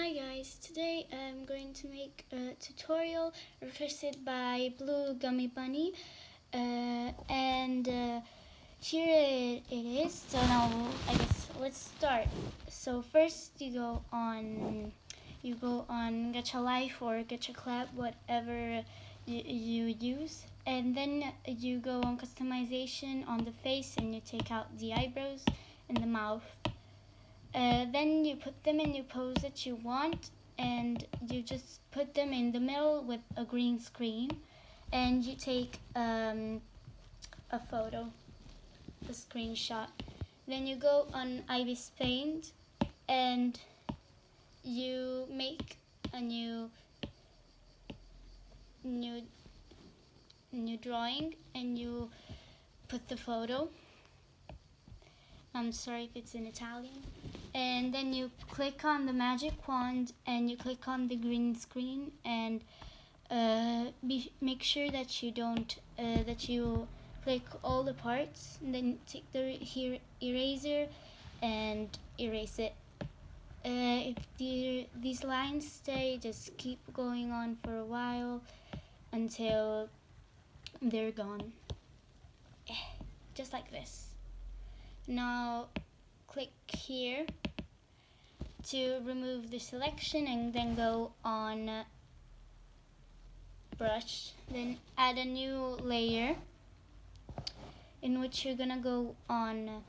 Hi guys, today I'm going to make a tutorial requested by Blue Gummy Bunny and here it is. So now I guess let's start. So first you go on Gacha Life or Gacha Club, whatever you use, and then you go on customization on the face and you take out the eyebrows and the mouth. Then you put them in your pose that you want, and you just put them in the middle with a green screen, and you take a photo, a screenshot. Then you go on Ibis Paint and you make a new drawing and you put the photo. I'm sorry if it's in Italian. And then you click on the magic wand and you click on the green screen and make sure that you don't that you click all the parts, and then take the eraser and erase it. If these lines stay, just keep going on for a while until they're gone. Just like this. Now click here to remove the selection and then go on brush. Then add a new layer in which you're gonna go on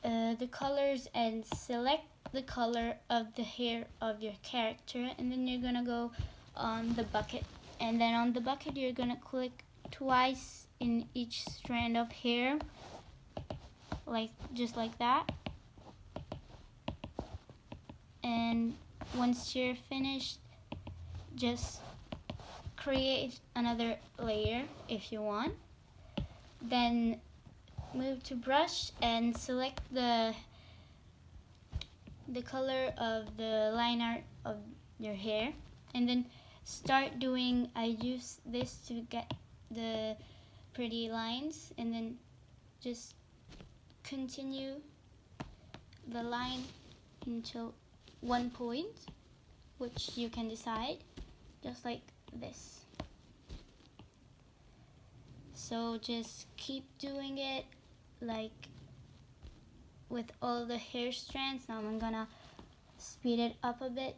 the colors and select the color of the hair of your character, and then you're gonna go on the bucket, and then on the bucket you're gonna click twice in each strand of hair, just like that. And once you're finished, just create another layer if you want. Then move to brush and select the color of the line art of your hair, and then start doing, I use this to get the pretty lines, and then just continue the line until one point, which you can decide, just like this. So just keep doing it like with all the hair strands. Now I'm gonna speed it up a bit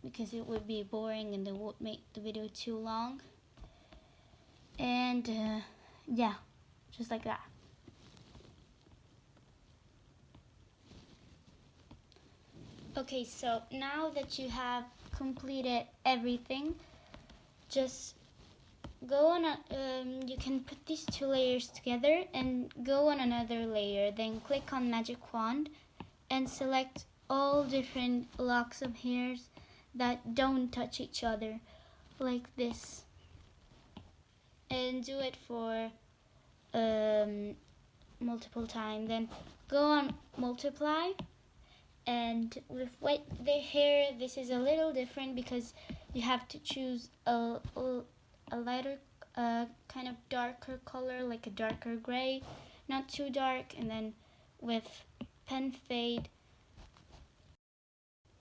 because it would be boring and it would make the video too long. And yeah, just like that. Okay, so now that you have completed everything, just go on you can put these two layers together and go on another layer, then click on magic wand and select all different locks of hairs that don't touch each other, like this, and do it for multiple times. Then go on multiply, and with white hair this is a little different because you have to choose a lighter kind of darker color, like a darker gray, not too dark, and then with pen fade,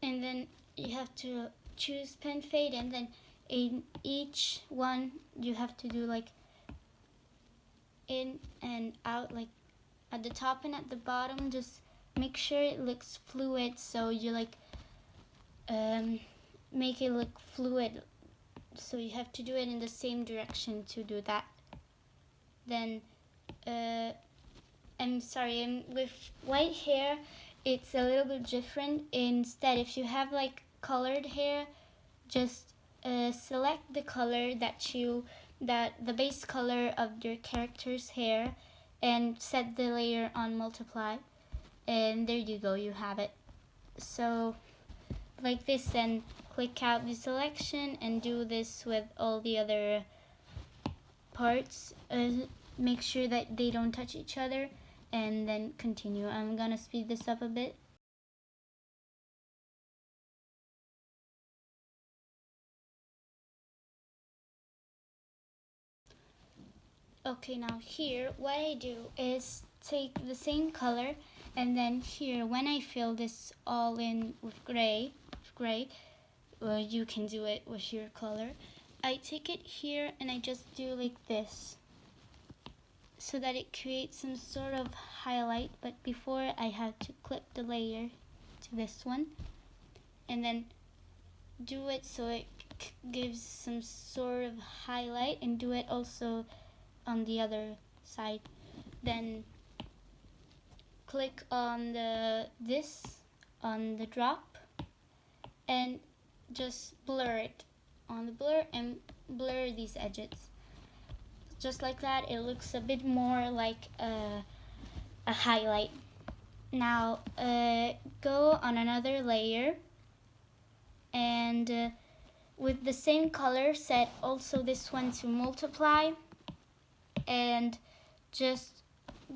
and then you have to choose pen fade, and then in each one you have to do like in and out, like at the top and at the bottom. Just make sure it looks fluid, so you like make it look fluid, so you have to do it in the same direction to do that. Then I'm sorry, with white hair it's a little bit different. Instead, if you have like colored hair, just select the color that the base color of your character's hair and set the layer on multiply, and there you go, you have it. So like this, then click out the selection and do this with all the other parts. Make sure that they don't touch each other, and then continue. I'm gonna speed this up a bit. Okay, now here what I do is take the same color, and then here when I fill this all in with gray, gray. You can do it with your color. I take it here and I just do like this so that it creates some sort of highlight, but before I have to clip the layer to this one and then do it so it gives some sort of highlight, and do it also on the other side. Then click on this on the drop and just blur it on the blur and blur these edges. Just like that, it looks a bit more like a highlight. Now go on another layer and with the same color set also this one to multiply, and just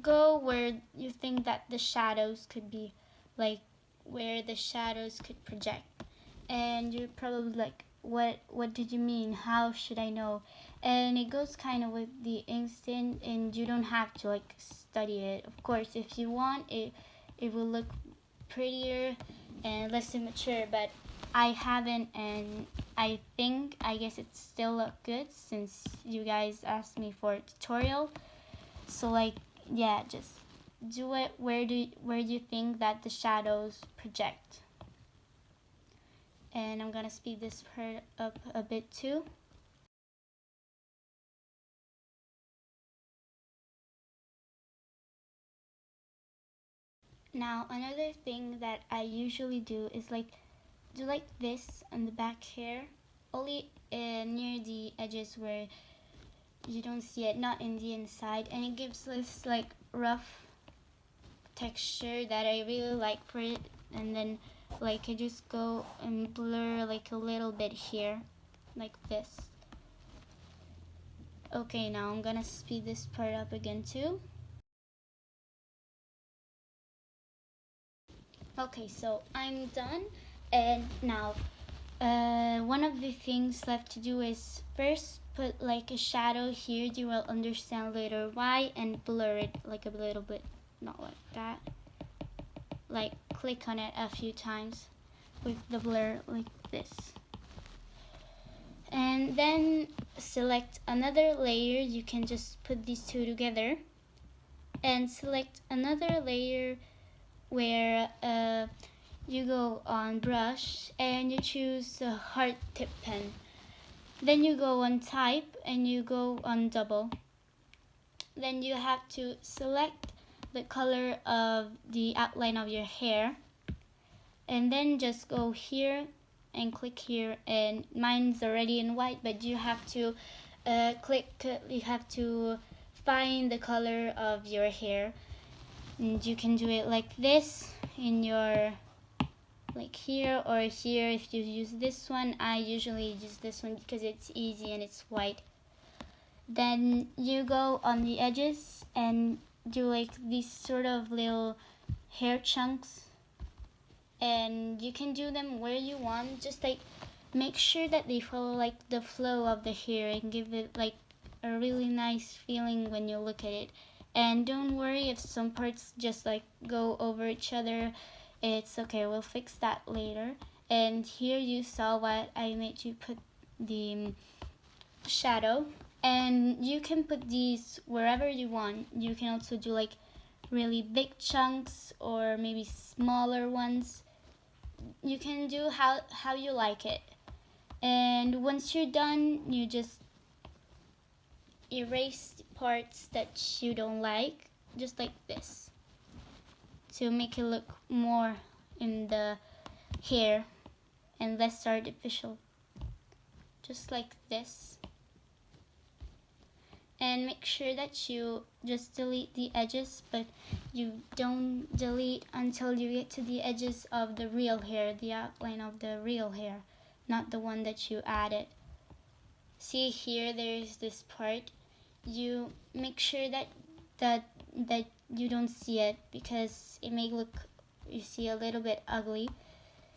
go where you think that the shadows could be, like where the shadows could project. And you're probably like, what did you mean? How should I know? And it goes kind of with the instant, and you don't have to like study it. Of course, if you want it, it will look prettier and less immature, but I haven't, and I guess it still look good since you guys asked me for a tutorial. So like, yeah, just do it where do you think that the shadows project. And I'm gonna speed this part up a bit too. Now another thing that I usually do is like do like this on the back hair, only near the edges where you don't see it, not in the inside, and it gives this like rough texture that I really like for it. And then like I just go and blur like a little bit here like this. Okay, now I'm gonna speed this part up again too. Okay, so I'm done, and now one of the things left to do is first put like a shadow here. You will understand later why, and blur it like a little bit, not like that. Like click on it a few times with the blur like this. And then select another layer. You can just put these two together and select another layer where you go on brush and you choose a hard tip pen. Then you go on type and you go on double. Then you have to select the color of the outline of your hair, and then just go here and click here, and mine's already in white, but you have to you have to find the color of your hair, and you can do it like this in your like here or here. If you use this one, I usually use this one because it's easy and it's white. Then you go on the edges and do like these sort of little hair chunks, and you can do them where you want. Just like make sure that they follow like the flow of the hair and give it like a really nice feeling when you look at it. And don't worry if some parts just like go over each other. It's okay, we'll fix that later. And here you saw what I made you put the shadow, and you can put these wherever you want. You can also do like really big chunks or maybe smaller ones. You can do how you like it. And once you're done, you just erase parts that you don't like, just like this, to make it look more in the hair and less artificial, just like this. And make sure that you just delete the edges, but you don't delete until you get to the edges of the real hair, the outline of the real hair, not the one that you added. See here, there's this part. You make sure that you don't see it, because it may look, you see, a little bit ugly.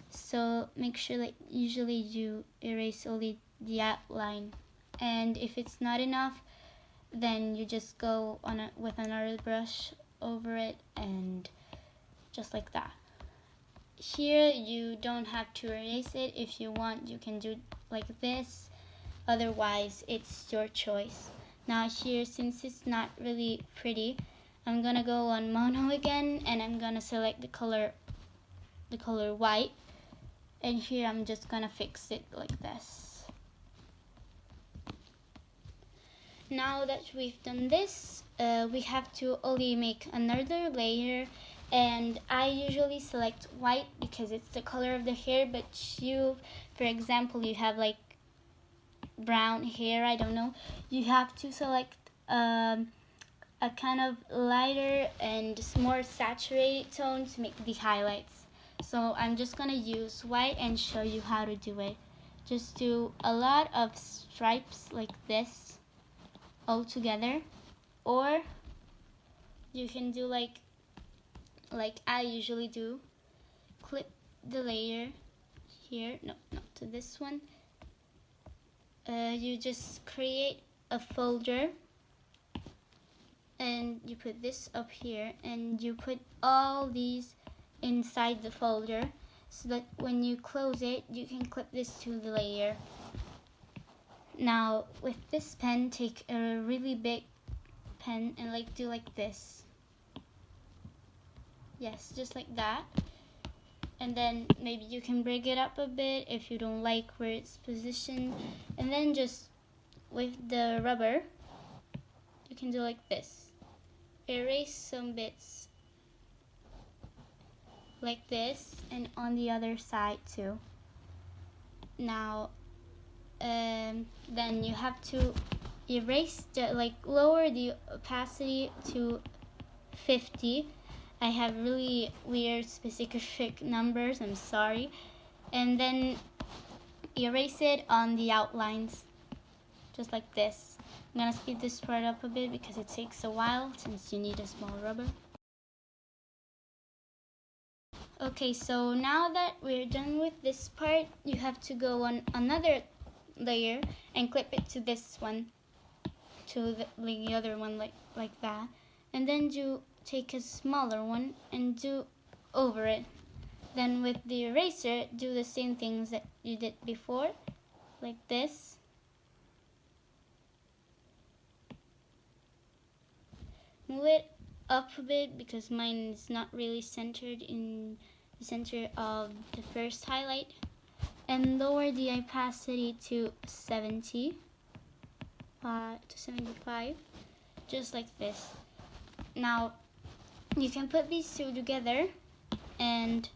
So make sure that usually you erase only the outline, and if it's not enough, then you just go on with another brush over it, and just like that. here you don't have to erase it. If you want, you can do like this. Otherwise, it's your choice. Now here, since it's not really pretty, I'm gonna go on mono again, and I'm gonna select the color white. And here I'm just gonna fix it like this. Now that we've done this, we have to only make another layer, and I usually select white because it's the color of the hair, but you, for example, you have like brown hair, I don't know, you have to select a kind of lighter and more saturated tone to make the highlights. So I'm just gonna use white and show you how to do it. Just do a lot of stripes like this all together, or you can do like I usually do, clip the layer here, no, not to this one. You just create a folder and you put this up here, and you put all these inside the folder so that when you close it, you can clip this to the layer. Now with this pen, take a really big pen and do like this. Yes, just like that. And then maybe you can break it up a bit if you don't like where it's positioned. And then just with the rubber, you can do like this. Erase some bits like this, and on the other side too. Now then you have to erase lower the opacity to 50. I have really weird specific numbers, I'm sorry. And then erase it on the outlines, just like this. I'm gonna speed this part up a bit because it takes a while since you need a small rubber. Okay, so now that we're done with this part, you have to go on another layer and clip it to this one, to the other one, like that. And then take a smaller one and do over it. Then with the eraser, do the same things that you did before, like this. Move it up a bit because mine is not really centered in the center of the first highlight. And lower the opacity to 70, to 75, just like this. Now you can put these two together and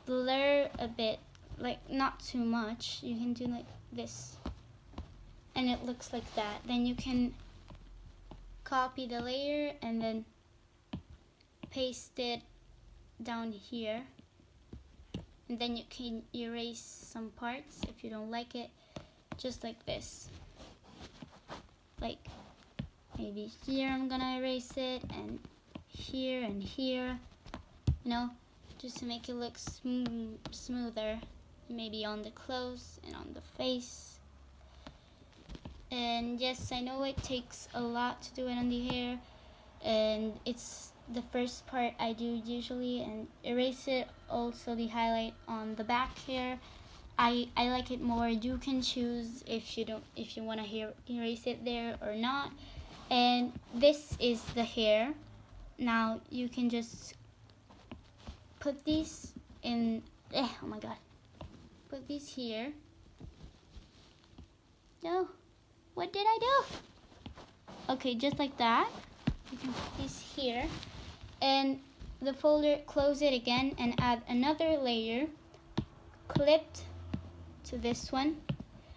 blur a bit, not too much. You can do like this, and it looks like that. Then you can copy the layer and then paste it down here, and then you can erase some parts if you don't like it, just like this. Like maybe here I'm gonna erase it, and here, just to make it look smoother, maybe on the clothes and on the face. And yes, I know it takes a lot to do it on the hair, and it's the first part I do usually, and erase it also the highlight on the back hair. I like it more. You can choose if you want to erase it there or not. And this is the hair. Now you can just put these in, oh my god, put these here. No, what did I do? Okay, just like that. You can put these here, and the folder, close it again and add another layer clipped to this one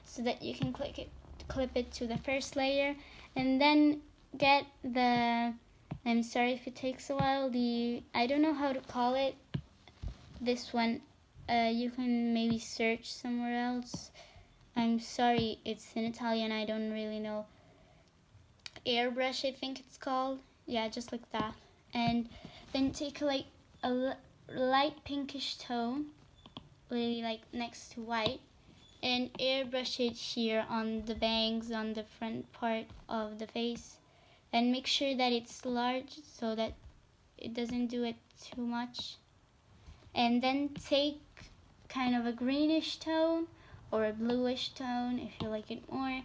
so that you can clip it to the first layer. And then get the, I'm sorry if it takes a while, I don't know how to call it, this one. You can maybe search somewhere else. I'm sorry, it's in Italian, I don't really know. Airbrush, I think it's called. Yeah, just like that. And then take a light pinkish tone, really next to white, and airbrush it here on the bangs, on the front part of the face. And make sure that it's large so that it doesn't do it too much. and then take kind of a greenish tone or a bluish tone if you like it more,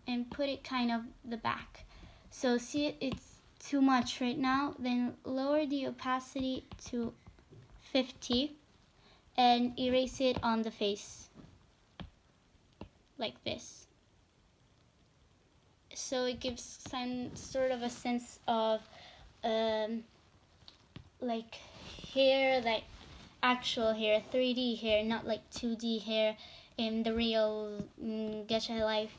and put it kind of the back. So see, it's too much right now, then lower the opacity to 50 and erase it on the face like this. So it gives some sort of a sense of like hair, like actual hair, 3D hair, not like 2D hair in the real Gacha life.